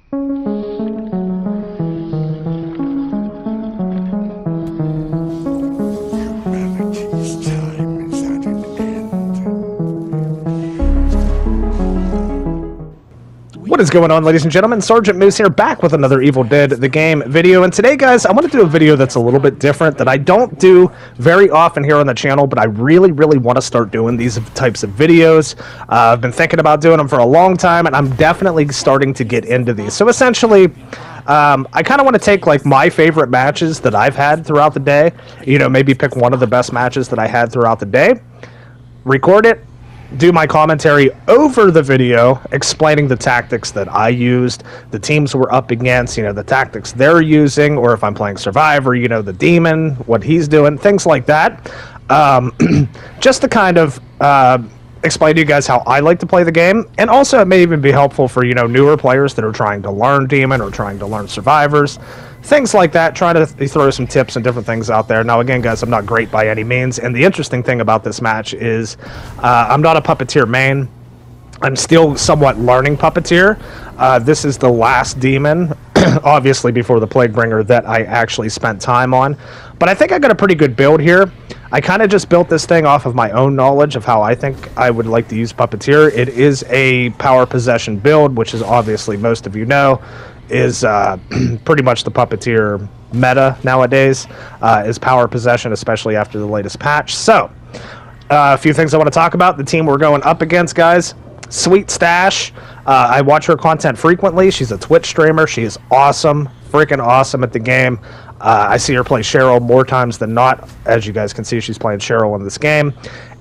What is going on, ladies and gentlemen? Sergeant Moose here, back with another Evil Dead the Game video. And today, guys, I want to do a video that's a little bit different, that I don't do very often here on the channel, but I really want to start doing these types of videos. I've been thinking about doing them for a long time, and I'm definitely starting to get into these. So essentially, I kind of want to take like my favorite matches that I've had throughout the day, you know, maybe pick one of the best matches that I had throughout the day, record it, do my commentary over the video, explaining the tactics that I used, the teams we're up against, you know, the tactics they're using, or if I'm playing Survivor, you know, the Demon, what he's doing, things like that. Just to kind of explain to you guys how I like to play the game, and also it may even be helpful for, you know, newer players that are trying to learn Demon or trying to learn Survivors. Things like that, trying to throw some tips and different things out there. Now, again, guys, I'm not great by any means, and the interesting thing about this match is I'm not a Puppeteer main. I'm still somewhat learning Puppeteer. This is the last Demon, obviously before the Plaguebringer, that I actually spent time on. But I think I got a pretty good build here. I kind of just built this thing off of my own knowledge of how I think I would like to use Puppeteer. It is a power possession build, which is obviously, most of you know, is pretty much the Puppeteer meta nowadays, is power possession, especially after the latest patch. So, a few things I want to talk about. The team we're going up against, guys. Sweet Stash. I watch her content frequently. She's a Twitch streamer. She is awesome, freaking awesome at the game. I see her play Cheryl more times than not. As you guys can see, she's playing Cheryl in this game.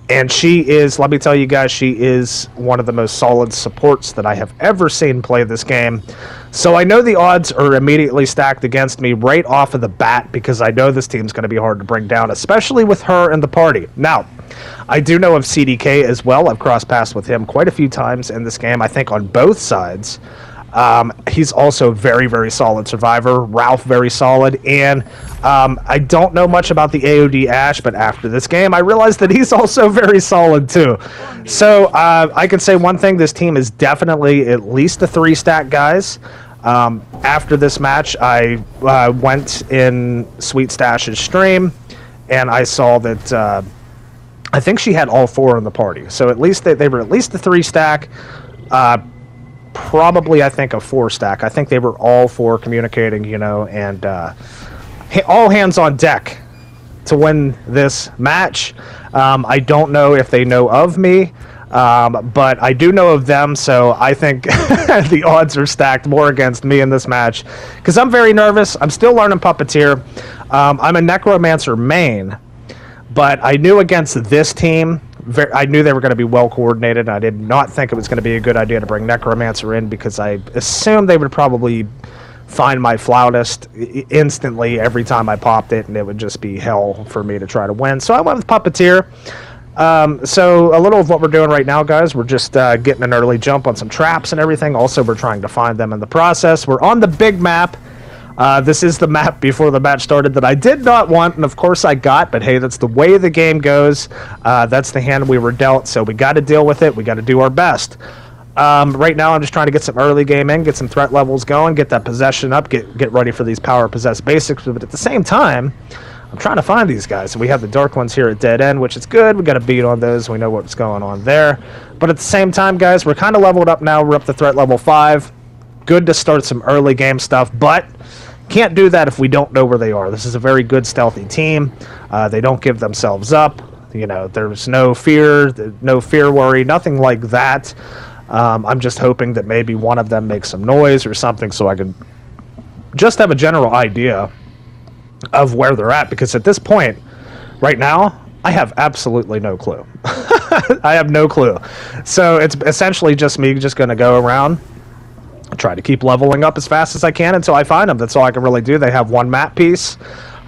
And she is, let me tell you guys, she is one of the most solid supports that I have ever seen play this game. So I know the odds are immediately stacked against me right off of the bat, because I know this team's going to be hard to bring down, especially with her in the party. Now, I do know of CDK as well. I've crossed paths with him quite a few times in this game, I think on both sides. He's also very solid Survivor. Ralph, very solid. And I don't know much about the AOD Ash, but after this game, I realized that he's also very solid too. So I can say one thing, this team is definitely at least a 3-stack, guys. After this match, I went in Sweet Stash's stream, and I saw that I think she had all 4 in the party. So at least they were at least a 3-stack. Probably, I think, a 4-stack. I think they were all 4 communicating, you know, and all hands on deck to win this match. I don't know if they know of me, but I do know of them, so I think the odds are stacked more against me in this match, because I'm very nervous. I'm still learning Puppeteer. I'm a Necromancer main, but I knew against this team, I knew they were going to be well coordinated. I did not think it was going to be a good idea to bring Necromancer in, because I assumed they would probably find my Flautist instantly every time I popped it, and it would just be hell for me to try to win. So I went with Puppeteer. So a little of what we're doing right now, guys, we're just getting an early jump on some traps and everything. Also, we're trying to find them in the process. We're on the big map. This is the map before the match started that I did not want, and of course I got, but hey, that's the way the game goes. That's the hand we were dealt, so we got to deal with it. We got to do our best. Right now I'm just trying to get some early game in, get some threat levels going, get that possession up, get ready for these power possessed basics, but at the same time, I'm trying to find these guys. So we have the Dark Ones here at Dead End, which is good. We got a beat on those. We know what's going on there. But at the same time, guys, we're kind of leveled up now. We're up to threat level 5. Good to start some early game stuff, but can't do that if we don't know where they are. This is a very good stealthy team. They don't give themselves up. You know, there's no fear worry, nothing like that. I'm just hoping that maybe one of them makes some noise or something, so I can just have a general idea of where they're at, because at this point, right now, I have absolutely no clue. I have no clue. So it's essentially just me just going to go around, try to keep leveling up as fast as I can until I find them. That's all I can really do. They have one map piece.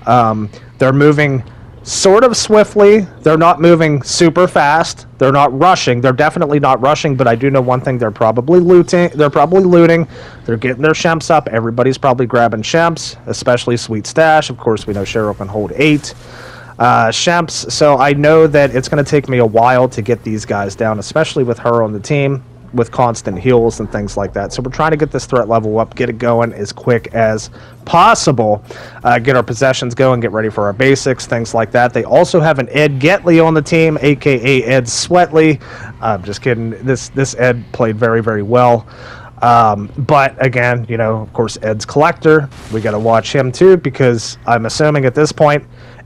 They're moving sort of swiftly. They're not moving super fast. They're not rushing. They're definitely not rushing, but I do know one thing. They're probably looting. They're getting their shemps up. Everybody's probably grabbing shemps, especially Sweet Stash. Of course, we know Cheryl can hold 8 shemps, so I know that it's going to take me a while to get these guys down, especially with her on the team. with constant heals and things like that. So we're trying to get this threat level up, get it going as quick as possible, get our possessions going, get ready for our basics, things like that. They also have an Ed Getley on the team, aka Ed Sweatley. Just kidding. This Ed played very, very well. But again, you know, of course, Ed's collector. We got to watch him too, because I'm assuming at this point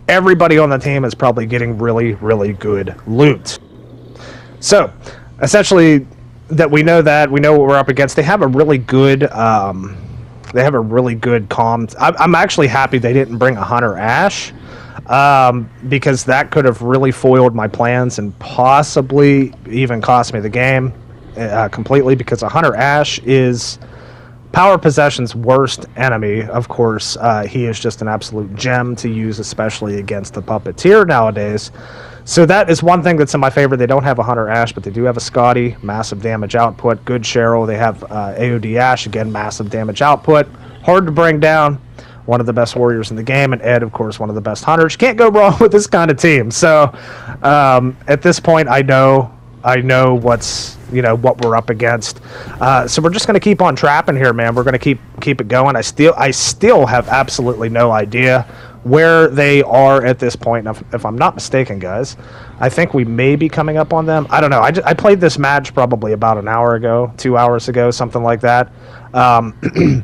everybody on the team is probably getting really, really good loot. So essentially, that we know what we're up against. They have a really good COMM. I'm actually happy they didn't bring a Hunter Ash, because that could have really foiled my plans and possibly even cost me the game completely, because a Hunter Ash is Power Possession's worst enemy. Of course, he is just an absolute gem to use, especially against the Puppeteer nowadays. So that is one thing that's in my favor. They don't have a Hunter Ash, but they do have a Scotty, massive damage output, good Cheryl. They have AOD Ash, again, massive damage output, hard to bring down, one of the best warriors in the game, and Ed, of course, one of the best hunters. Can't go wrong with this kind of team. So at this point, I know what's, you know, what we're up against. So we're just going to keep on trapping here, man. We're going to keep it going. I still have absolutely no idea where they are at this point. If I'm not mistaken, guys, I think we may be coming up on them. I don't know. I played this match probably about an hour ago, 2 hours ago, something like that. And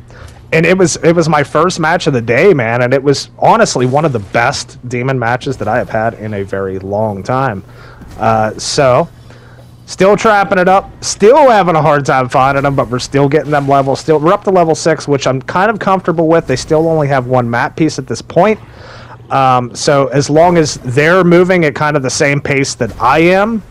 it was my first match of the day, man, and it was honestly one of the best demon matches that I have had in a very long time. So still trapping it up, still having a hard time finding them, but we're still getting them level. We're up to level 6, which I'm kind of comfortable with. They still only have one map piece at this point. So as long as they're moving at kind of the same pace that I am,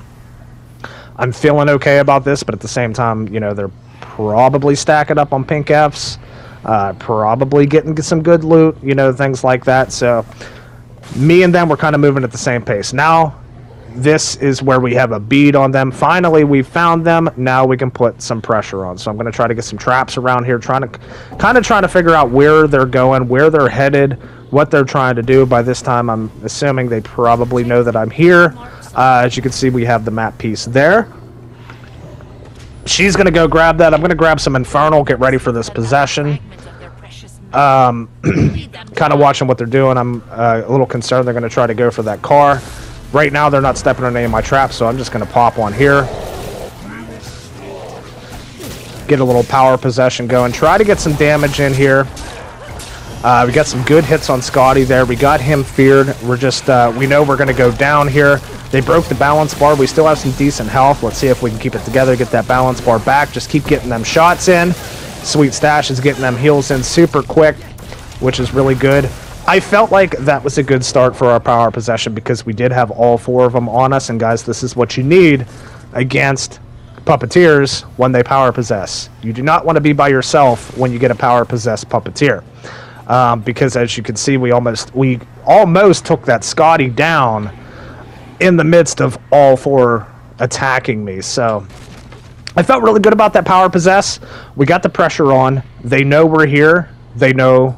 I'm feeling okay about this. But at the same time, you know, they're probably stacking up on pink Fs, probably getting some good loot, you know, things like that. So me and them were kind of moving at the same pace. Now this is where we have a bead on them. Finally, we found them. Now we can put some pressure on. So I'm going to try to get some traps around here, trying to figure out where they're going, where they're headed, what they're trying to do. By this time, I'm assuming they probably know that I'm here. As you can see, we have the map piece there. She's going to go grab that. I'm going to grab some Infernal, get ready for this possession. Kind of watching what they're doing. I'm a little concerned they're going to try to go for that car. Right now, they're not stepping on any of my traps, so I'm just going to pop one here. Get a little power possession going. Try to get some damage in here. We got some good hits on Scotty there. We got him feared. We're just, we know we're going to go down here. They broke the balance bar. We still have some decent health. Let's see if we can keep it together, get that balance bar back. Just keep getting them shots in. Sweet Stash is getting them heals in super quick, which is really good. I felt like that was a good start for our power possession because we did have all 4 of them on us. And guys, this is what you need against Puppeteers when they power possess. You do not want to be by yourself when you get a power possessed Puppeteer. Because as you can see, we almost took that Scotty down in the midst of all 4 attacking me. So I felt really good about that power possess. We got the pressure on. They know we're here. They know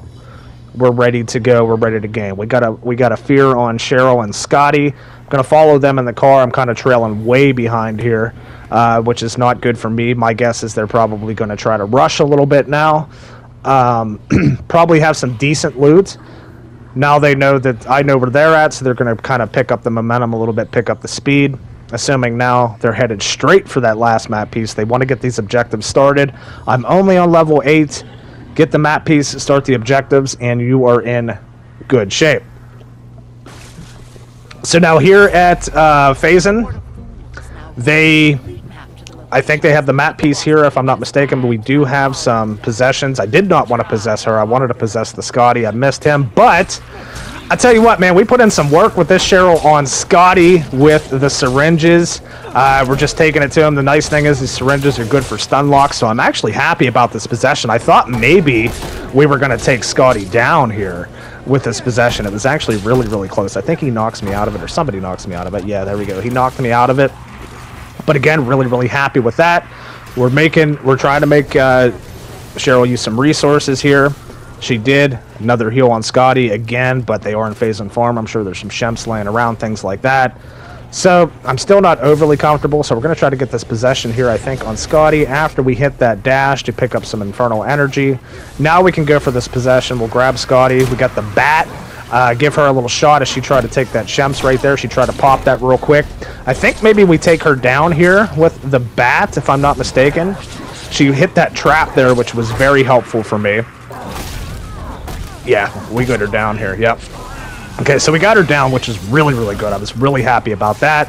we're ready to go. We're ready to game. We got a fear on Cheryl and Scotty. I'm gonna follow them in the car. I'm kind of trailing way behind here, which is not good for me. My guess is they're probably going to try to rush a little bit now. Probably have some decent loot. Now they know that I know where they're at, so they're going to kind of pick up the momentum a little bit, pick up the speed. Assuming now they're headed straight for that last map piece. They want to get these objectives started. I'm only on level 8. Get the map piece, start the objectives, and you are in good shape. So now here at Phazon, I think they have the map piece here, if I'm not mistaken, but we do have some possessions. I did not want to possess her. I wanted to possess the Scotty. I missed him, but I tell you what, man, we put in some work with this Cheryl on Scotty with the syringes. We're just taking it to him. The nice thing is these syringes are good for stun locks, so I'm actually happy about this possession. I thought maybe we were going to take Scotty down here with this possession. It was actually really, really close. I think he knocks me out of it, or somebody knocks me out of it. Yeah, there we go. He knocked me out of it. But again, really, really happy with that. We're trying to make Cheryl use some resources here. She did. Another heal on Scotty again, but they are in Phazon Farm. I'm sure there's some shemps laying around, things like that. So I'm still not overly comfortable, so we're going to try to get this possession here, I think, on Scotty after we hit that dash to pick up some infernal energy. Now we can go for this possession. We'll grab Scotty. We got the bat. Give her a little shot as she tried to take that Shemps right there. She tried to pop that real quick. I think maybe we take her down here with the bat, if I'm not mistaken. She hit that trap there, which was very helpful for me. Yeah, we got her down here. Yep. Okay, so we got her down, which is really, really good. I was really happy about that.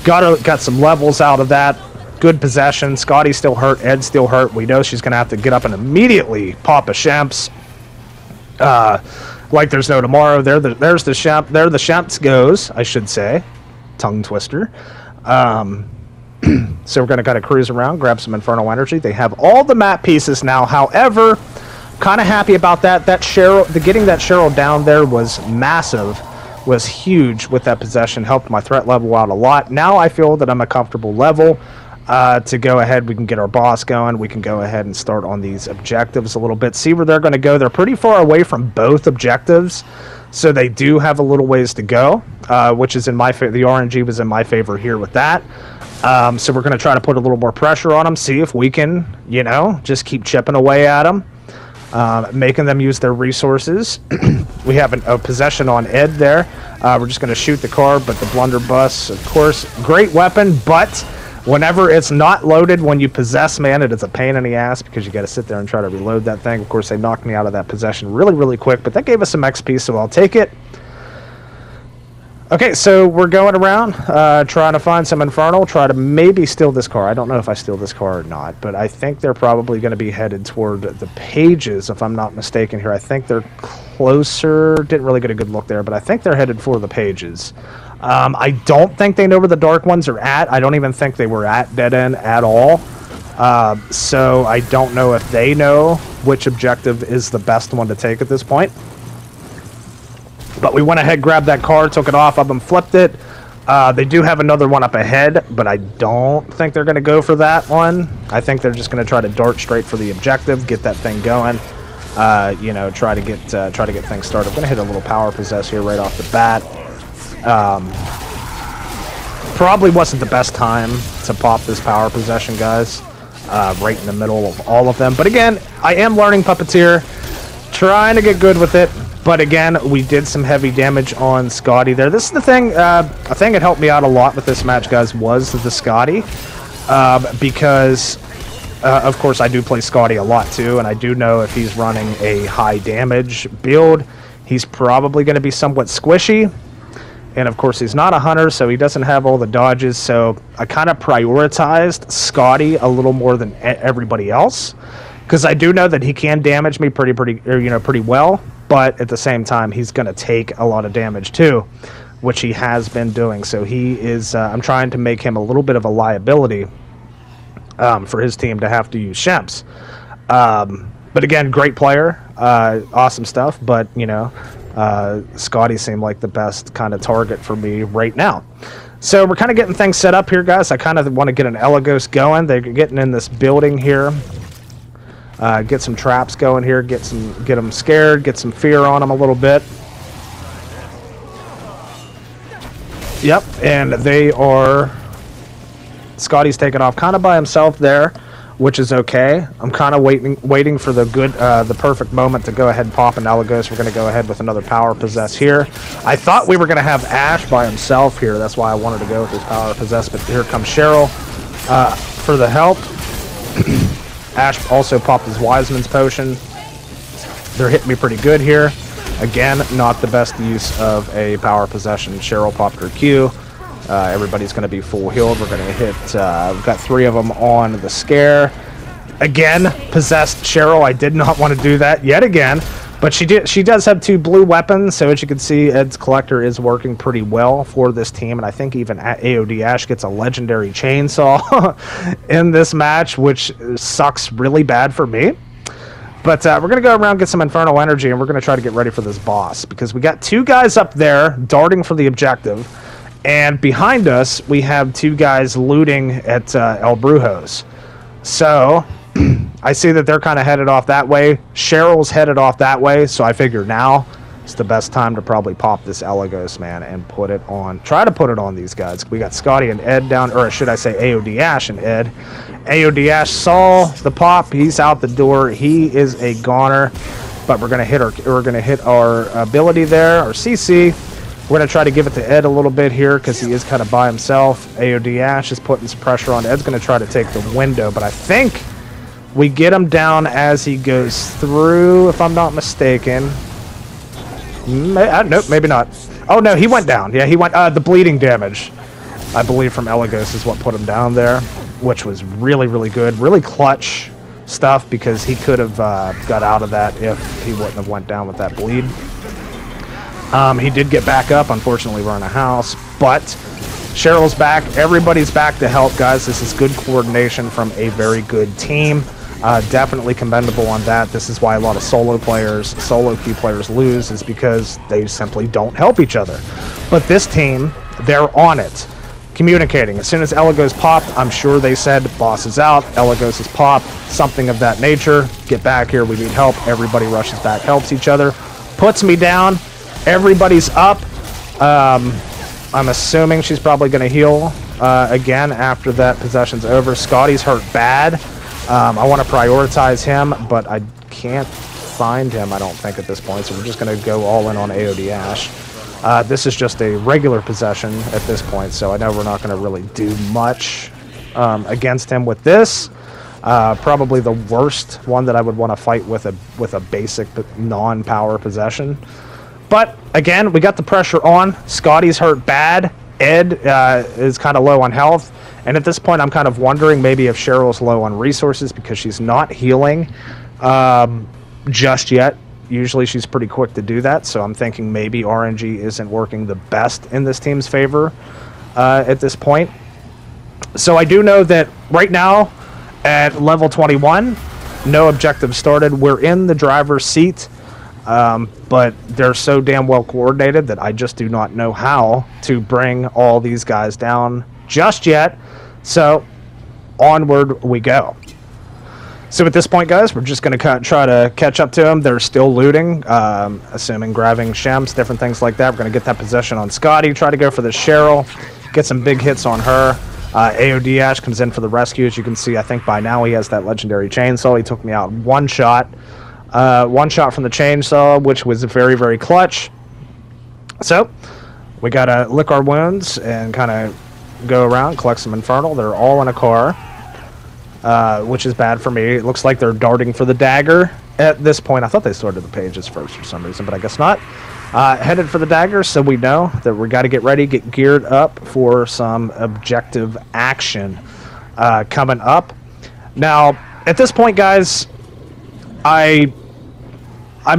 Got some levels out of that. Good possession. Scotty's still hurt. Ed's still hurt. We know she's going to have to get up and immediately pop a Shemps. Like there's no tomorrow. There's the Shemp. There the Shemps goes, I should say. Tongue twister. So we're going to kind of cruise around, grab some infernal energy. They have all the map pieces now. However, kind of happy about that. Getting that Cheryl down there was massive, was huge with that possession. Helped my threat level out a lot. Now I feel that I'm a comfortable level to go ahead. We can get our boss going. We can go ahead and start on these objectives a little bit. See where they're going to go. They're pretty far away from both objectives, so they do have a little ways to go, which is in my favor. The RNG was in my favor here with that. So we're going to try to put a little more pressure on them. See if we can, you know, just keep chipping away at them. Making them use their resources. We have a possession on Ed there. We're just going to shoot the car, but the blunderbuss, of course, great weapon, but whenever it's not loaded when you possess, man, it is a pain in the ass because you got to sit there and try to reload that thing. Of course, they knocked me out of that possession really, really quick, but that gave us some XP, so I'll take it. Okay, so we're going around, trying to find some Infernal, try to maybe steal this car. I don't know if I steal this car or not, but I think they're probably going to be headed toward the Pages, if I'm not mistaken here. I think they're closer. Didn't really get a good look there, but I think they're headed for the Pages. I don't think they know where the Dark Ones are at. I don't even think they were at Dead End at all. So I don't know if they know which objective is the best one to take at this point. But we went ahead, grabbed that car, took it off of them, flipped it. They do have another one up ahead, but I don't think they're going to go for that one. I think they're just going to try to dart straight for the objective, get that thing going. You know, try to get things started. I'm going to hit a little power possess here right off the bat. Probably wasn't the best time to pop this power possession, guys. Right in the middle of all of them. But again, I am learning Puppeteer, trying to get good with it. But again, we did some heavy damage on Scotty there. This is the thing, a thing that helped me out a lot with this match, guys, was the Scotty. Because, of course, I do play Scotty a lot, too. And I do know if he's running a high damage build, he's probably going to be somewhat squishy. And, of course, he's not a hunter, so he doesn't have all the dodges. So I kind of prioritized Scotty a little more than everybody else. Because I do know that he can damage me pretty well. But at the same time, he's going to take a lot of damage too, which he has been doing. So he is, I'm trying to make him a little bit of a liability for his team to have to use Shemps. But again, great player, awesome stuff. But, you know, Scotty seemed like the best kind of target for me right now. So we're kind of getting things set up here, guys. I kind of want to get an Elagos going. They're getting in this building here. Get some traps going here, get them scared, get some fear on them a little bit. Yep, and they are... Scotty's taking off kind of by himself there, which is okay. I'm kind of waiting for the perfect moment to go ahead and pop an Elagos. We're going to go ahead with another power possess here. I thought we were going to have Ash by himself here. That's why I wanted to go with this power possess, but here comes Cheryl for the help. Ash also popped his Wiseman's potion. They're hitting me pretty good here. Again, not the best use of a power possession. Cheryl popped her Q. Everybody's going to be full healed. We're going to hit, we've got 3 of them on the scare. Again, possessed Cheryl. I did not want to do that yet again. But she does have 2 blue weapons, so as you can see, Ed's Collector is working pretty well for this team, and I think even AOD Ash gets a legendary chainsaw in this match, which sucks really bad for me. But we're going to go around, get some Infernal Energy, and we're going to try to get ready for this boss, because we got 2 guys up there darting for the objective, and behind us, we have 2 guys looting at El Brujos. So... I see that they're kind of headed off that way. Cheryl's headed off that way, so I figure now it's the best time to probably pop this Elagos, man, and put it on. Try to put it on these guys. We got Scotty and Ed down, or should I say AOD Ash and Ed. AOD Ash saw the pop. He's out the door. He is a goner, but we're gonna hit our ability there, our CC. We're going to try to give it to Ed a little bit here because he is kind of by himself. AOD Ash is putting some pressure on. Ed's going to try to take the window, but I think we get him down as he goes through, if I'm not mistaken. Nope, maybe not. Oh, no, he went down. Yeah, he went. The bleeding damage, I believe, from Elagos is what put him down there, which was really, really good. Really clutch stuff because he could have got out of that if he wouldn't have went down with that bleed. He did get back up. Unfortunately, we're in a house, but Cheryl's back. Everybody's back to help, guys. This is good coordination from a very good team. Definitely commendable on that. This is why a lot of solo queue players lose, is because they simply don't help each other. But this team, they're on it. Communicating. As soon as Elagos popped, I'm sure they said, boss is out, Elagos is popped, something of that nature. Get back here, we need help. Everybody rushes back, helps each other. Puts me down. Everybody's up. I'm assuming she's probably going to heal again after that possession's over. Scotty's hurt bad. I want to prioritize him, but I can't find him, I don't think, at this point. So we're just going to go all in on AOD Ash. This is just a regular possession at this point, so I know we're not going to really do much against him with this. Probably the worst one that I would want to fight with a basic non-power possession. But, again, we got the pressure on. Scotty's hurt bad. Ed is kind of low on health. And at this point, I'm kind of wondering maybe if Cheryl's low on resources because she's not healing just yet. Usually she's pretty quick to do that. So I'm thinking maybe RNG isn't working the best in this team's favor at this point. So I do know that right now at level 21, no objective started. We're in the driver's seat. But they're so damn well coordinated that I just do not know how to bring all these guys down just yet. So, onward we go. So at this point, guys, we're just going to try to catch up to them. They're still looting, assuming grabbing Shems, different things like that. We're going to get that possession on Scotty, try to go for the Cheryl, get some big hits on her. AOD Ash comes in for the rescue. As you can see, I think by now he has that legendary chainsaw. He took me out one shot. One shot from the chainsaw, which was very, very clutch. So, we gotta lick our wounds and kind of go around, collect some Infernal. They're all in a car, which is bad for me. It looks like they're darting for the dagger at this point. I thought they sorted the pages first for some reason, but I guess not. Headed for the dagger, so we know that we got to get ready, get geared up for some objective action coming up. Now, at this point, guys, I'm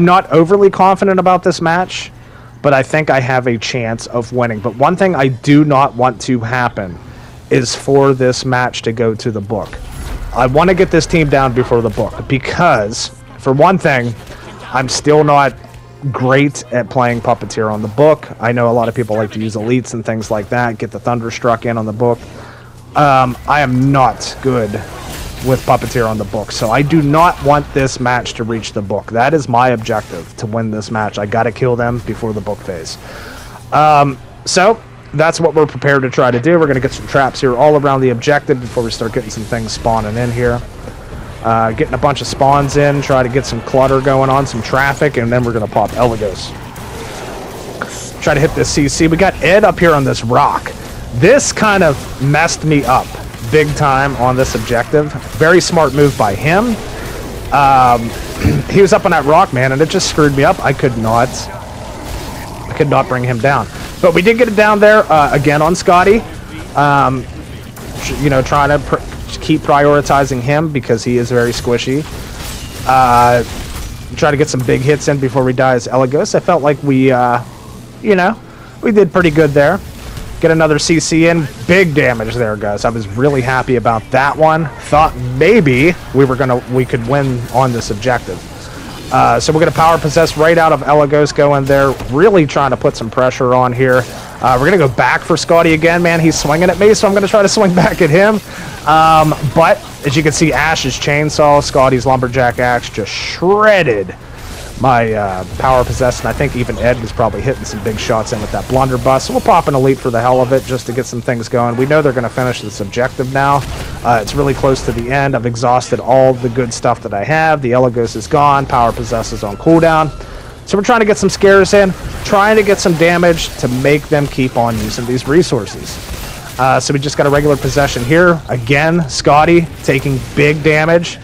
not overly confident about this match, but I think I have a chance of winning. But one thing I do not want to happen is for this match to go to the book. I want to get this team down before the book because, for one thing, I'm still not great at playing Puppeteer on the book. I know a lot of people like to use elites and things like that, get the Thunderstruck in on the book. I am not good with Puppeteer on the book, so I do not want this match to reach the book. That is my objective, to win this match. I gotta kill them before the book phase. So that's what we're prepared to try to do. We're gonna get some traps here all around the objective before we start getting some things spawning in here. Getting a bunch of spawns in, try to get some clutter going on, some traffic, and then we're gonna pop Elagos. Try to hit this CC. We got Ed up here on this rock. This kind of messed me up big time on this objective. Very smart move by him. He was up on that rock, man, and it just screwed me up. I could not bring him down. But we did get it down there again on Scotty. You know, trying to keep prioritizing him because he is very squishy. Try to get some big hits in before we die as Elagos. I felt like we, you know, we did pretty good there. Get another CC in. Big damage there, guys. I was really happy about that one. Thought maybe we could win on this objective. So we're gonna power possess right out of Elagos going there. Really trying to put some pressure on here. We're gonna go back for Scotty again, man. He's swinging at me, so I'm gonna try to swing back at him. But as you can see, Ash's chainsaw, Scotty's lumberjack axe just shredded my power possessed, and I think even Ed was probably hitting some big shots in with that blunderbuss. So we'll pop an elite for the hell of it just to get some things going. We know they're going to finish this objective now. It's really close to the end. I've exhausted all the good stuff that I have. The Elagos is gone. Power possessed is on cooldown. So we're trying to get some scares in, trying to get some damage to make them keep on using these resources. So we just got a regular possession here. Again, Scotty taking big damage.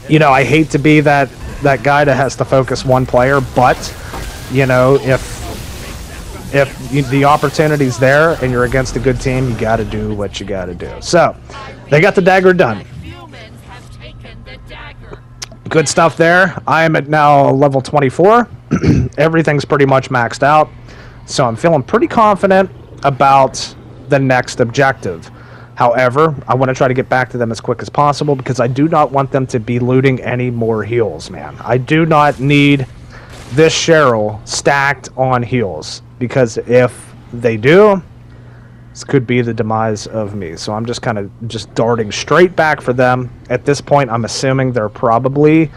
You know, I hate to be that guy that has to focus one player, but, you know, if the opportunity's there and you're against a good team, you got to do what you got to do. So, they got the dagger done. Good stuff there. I am at now level 24. Everything's pretty much maxed out. So I'm feeling pretty confident about the next objective. However, I want to try to get back to them as quick as possible because I do not want them to be looting any more heals, man. I do not need this Cheryl stacked on heals because if they do, this could be the demise of me. So I'm just kind of just darting straight back for them. At this point, I'm assuming they're probably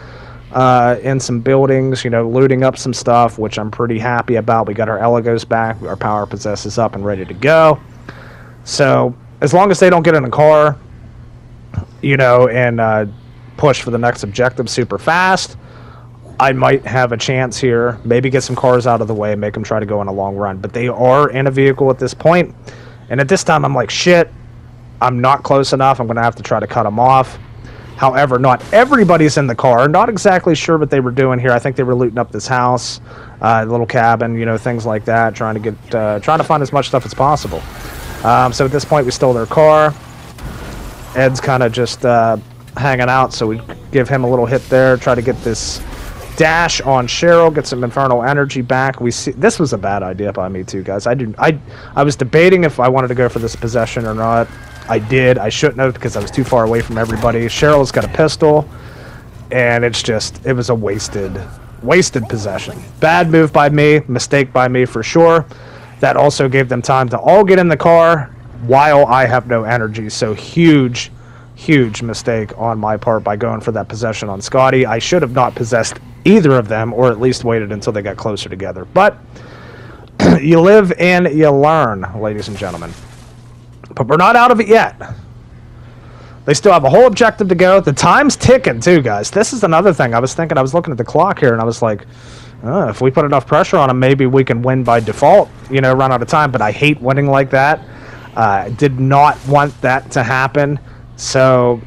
in some buildings, you know, looting up some stuff, which I'm pretty happy about. We got our Elagos back. Our power possess is up and ready to go. So as long as they don't get in a car, you know, and push for the next objective super fast, I might have a chance here. Maybe get some cars out of the way and make them try to go on a long run. But they are in a vehicle at this point. And at this time, I'm like, shit, I'm not close enough. I'm going to have to try to cut them off. However, not everybody's in the car. Not exactly sure what they were doing here. I think they were looting up this house, little cabin, you know, things like that, trying to find as much stuff as possible. So at this point, we stole their car. Ed's kind of just hanging out, so we give him a little hit there, try to get this dash on Cheryl, get some infernal energy back. We see this was a bad idea by me too, guys. I was debating if I wanted to go for this possession or not. I did. I shouldn't have because I was too far away from everybody. Cheryl's got a pistol, and it was a wasted possession. Bad move by me, mistake by me for sure. That also gave them time to all get in the car while I have no energy. So huge mistake on my part by going for that possession on Scotty. I should have not possessed either of them, or at least waited until they got closer together. But you live and you learn, ladies and gentlemen. But we're not out of it yet. They still have a whole objective to go. The time's ticking too, guys. This is another thing. I was looking at the clock here, and I was like, if we put enough pressure on them, maybe we can win by default, you know, run out of time. But I hate winning like that. Did not want that to happen. So,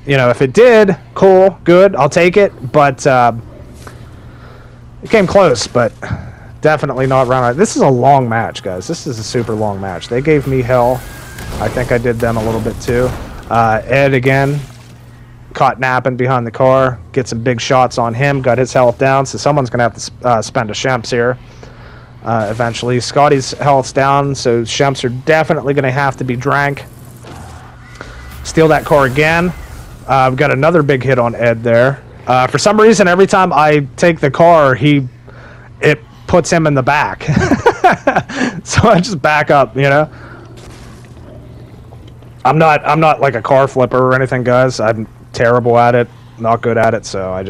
you know, if it did, cool, good, I'll take it. But it came close, but definitely not round. This is a long match, guys. This is a super long match. They gave me hell. I think I did them a little bit too. Ed, again, caught napping behind the car. Get some big shots on him. Got his health down, so someone's going to have to spend a Shemps here eventually. Scotty's health's down, so Shemps are definitely going to have to be drank. Steal that car again. We've got another big hit on Ed there. For some reason, every time I take the car, it puts him in the back. So I just back up, you know. I'm not like a car flipper or anything, guys. I'm terrible at it, not good at it, so I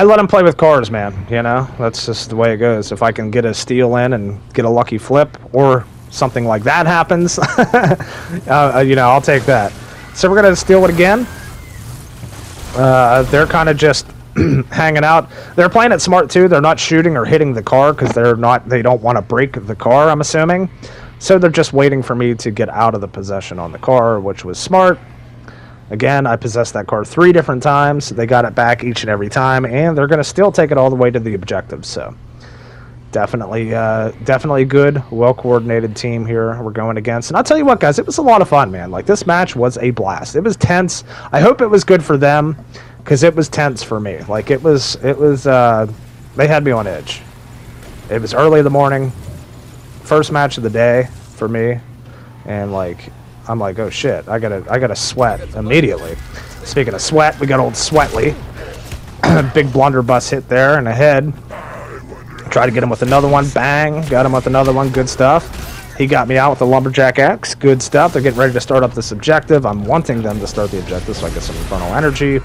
let him play with cars, man, you know. That's just the way it goes. If I can get a steal in and get a lucky flip or something like that happens, you know, I'll take that. So we're going to steal it again. They're kind of just hanging out. They're playing it smart too. They're not shooting or hitting the car because they don't want to break the car, I'm assuming. So they're just waiting for me to get out of the possession on the car, which was smart. Again, I possessed that car 3 different times. They got it back each and every time, and they're going to still take it all the way to the objective. So definitely a good, well-coordinated team here we're going against. And I'll tell you what, guys, it was a lot of fun, man. Like, this match was a blast. It was tense. I hope it was good for them because it was tense for me. Like, it was they had me on edge. It was early in the morning. First match of the day for me, and like I'm like, oh shit, I gotta sweat immediately. Speaking of sweat, we got old Sweatley. Big blunderbuss hit there in the head. Try to get him with another one, bang, got him with another one, good stuff. He got me out with the Lumberjack X, good stuff. They're getting ready to start up this objective. I'm wanting them to start the objective so I get some infernal energy.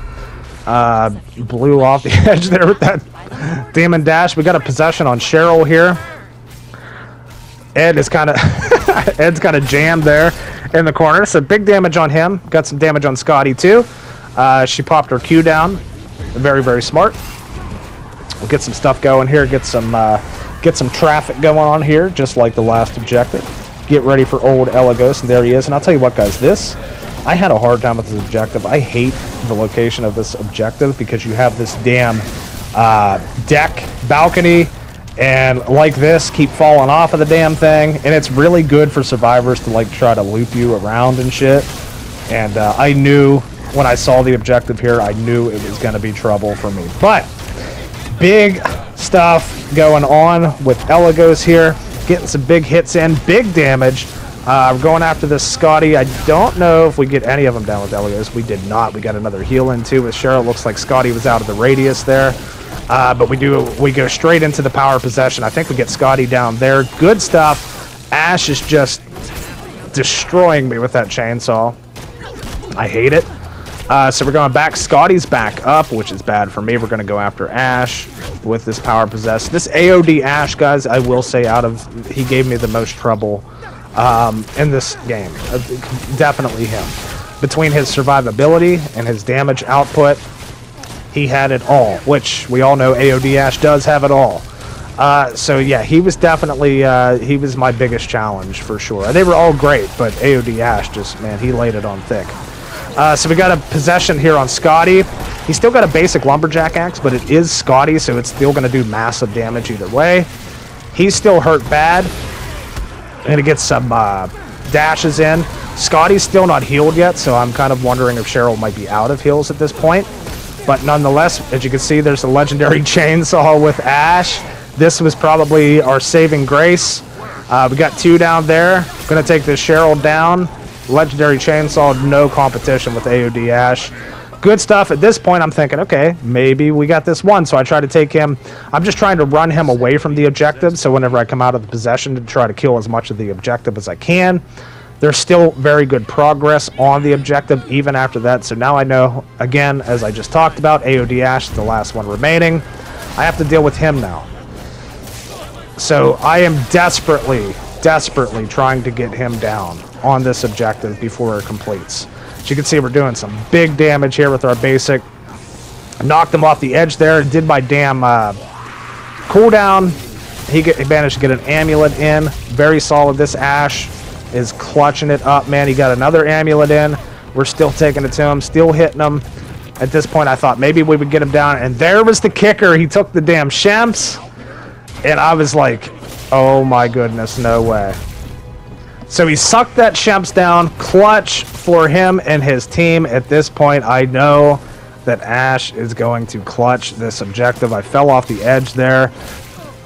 Blew off the edge there with that demon dash. We got a possession on Cheryl here. Ed is kind of Ed's kind of jammed there in the corner. So big damage on him. Got some damage on Scotty too. She popped her Q down. Very, very smart. We'll get some stuff going here. Get some traffic going on here, just like the last objective. Get ready for old Elagos, and there he is. And I'll tell you what, guys, I had a hard time with this objective. I hate the location of this objective because you have this damn deck, balcony, and like this, keep falling off of the damn thing. And it's really good for survivors to like try to loop you around and shit. And I knew when I saw the objective here, I knew it was going to be trouble for me. But big stuff going on with Elagos here. Getting some big hits in, big damage. We're going after this Scotty. I don't know if we get any of them down with Elagos. We did not. We got another heal in too with Cheryl. Looks like Scotty was out of the radius there. But we go straight into the power possession. I think we get Scotty down there. Good stuff. Ash is just destroying me with that chainsaw. I hate it. So we're going back. Scotty's back up, which is bad for me. We're going to go after Ash with this power possess. This AOD Ash, guys, I will say he gave me the most trouble in this game. Definitely him. Between his survivability and his damage output, he had it all, which we all know AOD Ash does have it all. So yeah, he was definitely he was my biggest challenge for sure. They were all great, but AOD Ash just, man, he laid it on thick. So we got a possession here on Scotty. He's still got a basic lumberjack axe, but it is Scotty, so it's still going to do massive damage either way. He's still hurt bad. Going to get some dashes in. Scotty's still not healed yet, so I'm kind of wondering if Cheryl might be out of heals at this point. But nonetheless, as you can see, there's a legendary chainsaw with Ash. This was probably our saving grace. We got 2 down there. Going to take this Cheryl down. Legendary chainsaw, no competition with AOD Ash. Good stuff. At this point, I'm thinking, okay, maybe we got this one. So I try to take him. I'm just trying to run him away from the objective. So whenever I come out of the possession, to try to kill as much of the objective as I can. There's still very good progress on the objective even after that. So now I know, again, as I just talked about, AOD Ash is the last one remaining. I have to deal with him now. So I am desperately trying to get him down on this objective before it completes. As you can see, we're doing some big damage here with our basic. Knocked him off the edge there. Did my damn cooldown. He managed to get an amulet in. Very solid. This Ash is clutching it up, man. He got another amulet in. We're still taking it to him. Still hitting him. At this point, I thought maybe we would get him down. And there was the kicker. He took the damn Shemps. And I was like, oh my goodness, no way. So he sucked that Shemps down. Clutch for him and his team. At this point, I know that Ash is going to clutch this objective. I fell off the edge there,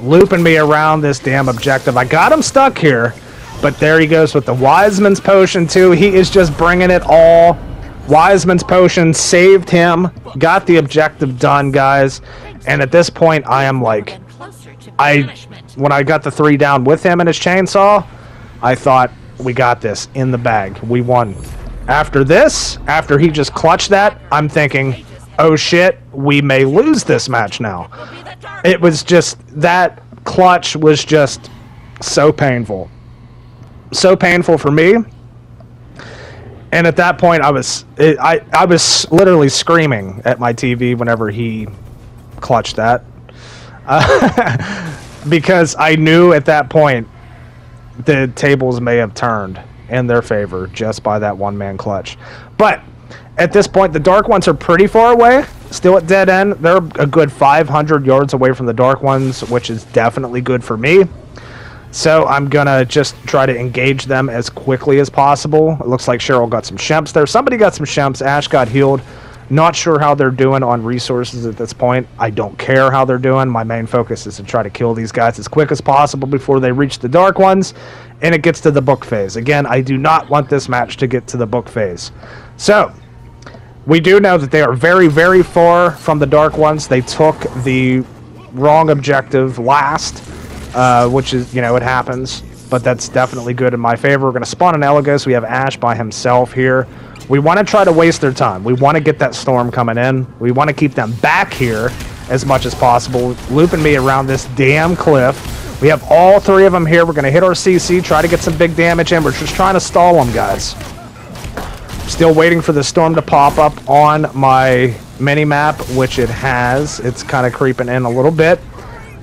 looping me around this damn objective. I got him stuck here, but there he goes with the Wiseman's Potion too. He is just bringing it all. Wiseman's Potion saved him. Got the objective done, guys. And at this point, I am like, when I got the 3 down with him and his chainsaw, I thought, we got this in the bag. We won. After this, after he just clutched that, I'm thinking, oh shit, we may lose this match now. It was just, that clutch was just so painful. So painful for me. And at that point, I was literally screaming at my TV whenever he clutched that. Because I knew at that point the tables may have turned in their favor just by that one-man clutch. But at this point, the Dark Ones are pretty far away. Still at dead end. They're a good 500 yards away from the Dark Ones, which is definitely good for me. So I'm going to just try to engage them as quickly as possible. It looks like Cheryl got some Shemps there. Somebody got some Shemps. Ash got healed. Not sure how they're doing on resources at this point. I don't care how they're doing. My main focus is to try to kill these guys as quick as possible before they reach the Dark Ones and it gets to the book phase. Again, I do not want this match to get to the book phase. So, we do know that they are very, very far from the Dark Ones. They took the wrong objective last, which is, you know, it happens. But that's definitely good in my favor. We're going to spawn an Elagos. We have Ash by himself here We want to try to waste their time. We want to get that storm coming in. We want to keep them back here as much as possible, looping me around this damn cliff. We have all three of them here. We're going to hit our CC, try to get some big damage in. We're just trying to stall them, guys. Still waiting for the storm to pop up on my mini-map, which it has. It's kind of creeping in a little bit.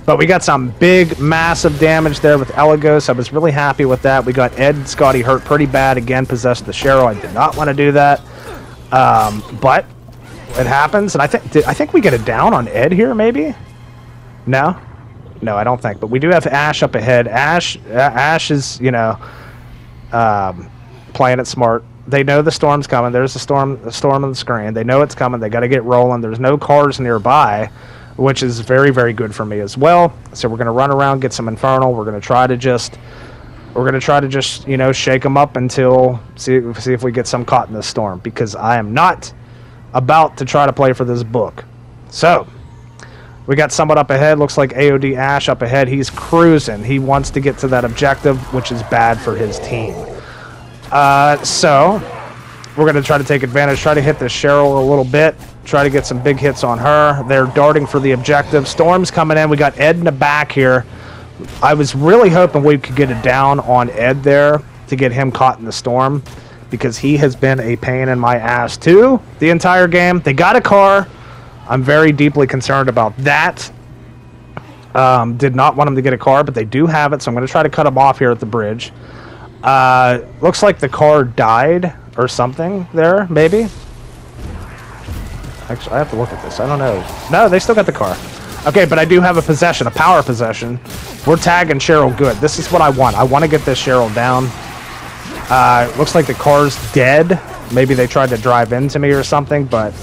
But we got some big, massive damage there with Elagos. I was really happy with that. We got Ed and Scotty hurt pretty bad. Again, possessed the Cheryl. I did not want to do that. But it happens. And I think we get it down on Ed here, maybe? No? No, I don't think. But we do have Ash up ahead. Ash is, you know, playing it smart. They know the storm's coming. There's a storm on the screen. They know it's coming. They got to get rolling. There's no cars nearby, which is very, very good for me as well. So we're going to run around, get some Infernal. We're going to try to just, you know, shake them up until see if we get some caught in this storm, because I am not about to try to play for this book. So we got someone up ahead. Looks like AOD Ash up ahead. He's cruising. He wants to get to that objective, which is bad for his team. So we're going to try to take advantage, try to hit this Cheryl a little bit, try to get some big hits on her. They're darting for the objective. Storm's coming in. We got Ed in the back here. I was really hoping we could get it down on Ed there to get him caught in the storm, because he has been a pain in my ass too the entire game. They got a car. I'm very deeply concerned about that. Did not want him to get a car, but they do have it, so I'm going to try to cut him off here at the bridge. Looks like the car died or something there, maybe. Actually, I have to look at this. I don't know. No, they still got the car. Okay, but I do have a possession, a power possession. We're tagging Cheryl good. This is what I want. I want to get this Cheryl down. Looks like the car's dead. Maybe they tried to drive into me or something, but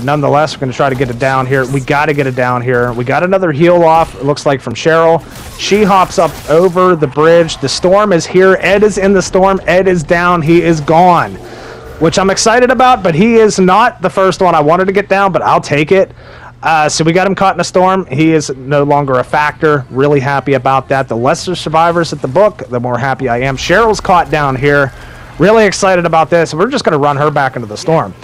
nonetheless, we're going to try to get it down here. We got to get it down here. We got another heal off, it looks like, from Cheryl. She hops up over the bridge. The storm is here. Ed is in the storm. Ed is down. He is gone, which I'm excited about, but he is not the first one I wanted to get down, but I'll take it. So we got him caught in a storm. He is no longer a factor. Really happy about that. The lesser survivors at the book, the more happy I am. Cheryl's caught down here. Really excited about this. We're just going to run her back into the storm.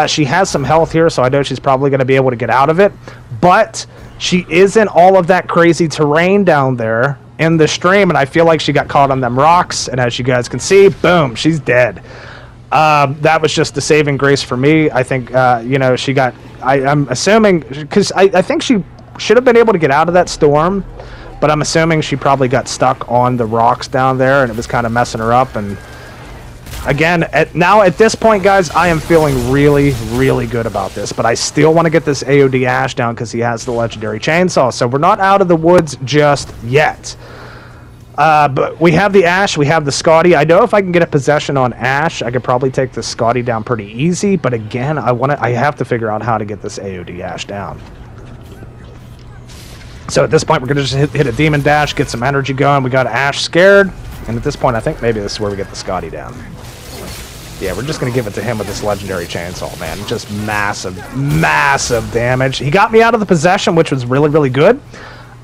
She has some health here, so I know she's probably going to be able to get out of it. But she is in all of that crazy terrain down there in the stream, and I feel like she got caught on them rocks. And as you guys can see, boom, she's dead. That was just the saving grace for me. I think, you know, she got... I'm assuming... Because I think she should have been able to get out of that storm, but I'm assuming she probably got stuck on the rocks down there, and it was kind of messing her up. And again, now at this point, guys, I am feeling really, really good about this, but I still want to get this AOD Ash down because he has the legendary chainsaw. So we're not out of the woods just yet. But we have the Ash, we have the Scotty. I know if I can get a possession on Ash, I could probably take the Scotty down pretty easy. But again, I have to figure out how to get this AOD Ash down. So at this point, we're going to just hit a Demon Dash, get some energy going. We got Ash scared. And at this point, I think maybe this is where we get the Scotty down. Yeah, we're just going to give it to him with this legendary chainsaw, man. Just massive, massive damage. He got me out of the possession, which was really, really good.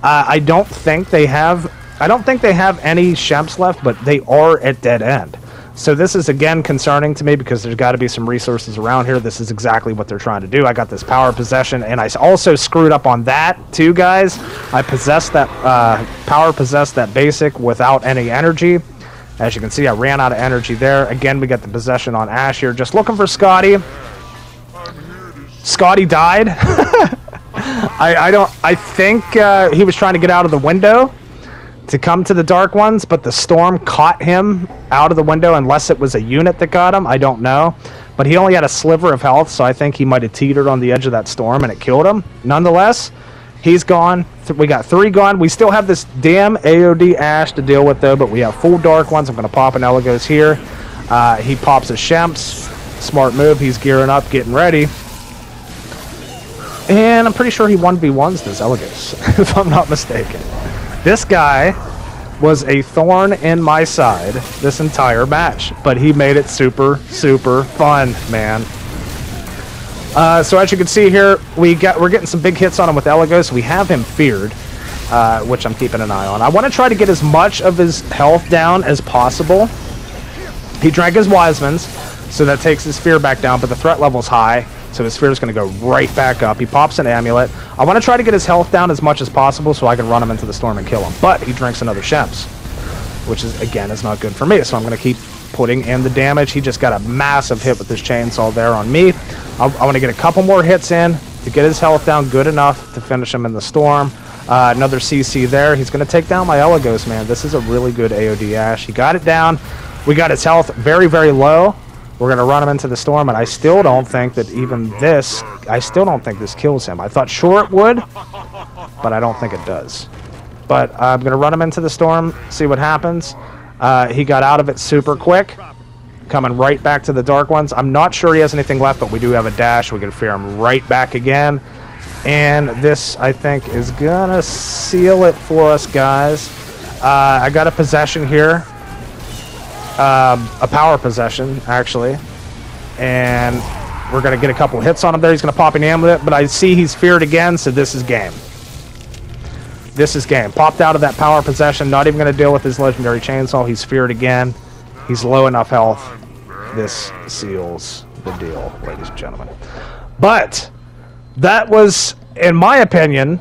I don't think they have any Shemps left, but they are at dead end. So this is, again, concerning to me because there's got to be some resources around here. This is exactly what they're trying to do. I got this power possession, and I also screwed up on that, too, guys. I possessed that, power possessed that basic without any energy. As you can see, I ran out of energy there. Again, we got the possession on Ash here. Just looking for Scotty. Scotty died. I think he was trying to get out of the window to come to the Dark Ones, but the storm caught him out of the window, unless it was a unit that got him. I don't know. But he only had a sliver of health, so I think he might have teetered on the edge of that storm, and it killed him. Nonetheless, he's gone. We got 3 gone. We still have this damn AOD Ash to deal with, though, but we have full Dark Ones. I'm going to pop an Elagos here. He pops a Shemps. Smart move. He's gearing up, getting ready. And I'm pretty sure he 1v1s this Elagos, if I'm not mistaken. This guy was a thorn in my side this entire match, but he made it super, super fun, man. So as you can see here, we're getting some big hits on him with Elagos. We have him feared, which I'm keeping an eye on. I want to try to get as much of his health down as possible. He drank his Wisemans, So that takes his fear back down, but the threat level's high, so his fear is going to go right back up. He pops an amulet. I want to try to get his health down as much as possible so I can run him into the storm and kill him. But he drinks another Shems, which is, again, is not good for me. So I'm going to keep putting in the damage. He just got a massive hit with his chainsaw there on me. I want to get a couple more hits in to get his health down good enough to finish him in the storm. Another CC there. He's going to take down my Elagos, man. This is a really good AOD Ash. He got it down. We got his health very, very low. We're going to run him into the storm, and I still don't think that even this, I still don't think this kills him. I thought sure it would, but I don't think it does. But I'm going to run him into the storm, see what happens. He got out of it super quick, coming right back to the Dark Ones. I'm not sure he has anything left, but we do have a dash. We can fear him right back again. And this, I think, is going to seal it for us, guys. I got a possession here. A power possession, actually. And we're going to get a couple hits on him there. He's going to pop an amulet, but I see he's feared again, so this is game. This is game. Popped out of that power possession. Not even going to deal with his legendary chainsaw. He's feared again. He's low enough health. This seals the deal, ladies and gentlemen. But that was, in my opinion,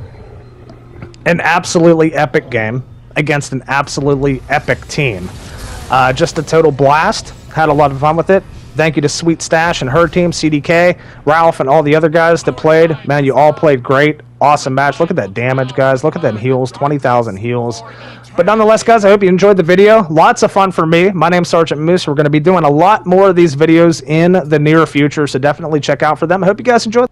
an absolutely epic game against an absolutely epic team. Just a total blast. Had a lot of fun with it. Thank you to Sweet Stash and her team, CDK, Ralph, and all the other guys that played. Man, you all played great. Awesome match. Look at that damage, guys. Look at that heals. 20,000 heals. But nonetheless, guys, I hope you enjoyed the video. Lots of fun for me. My name's Sergeant Moose. We're going to be doing a lot more of these videos in the near future, so definitely check out for them. I hope you guys enjoyed.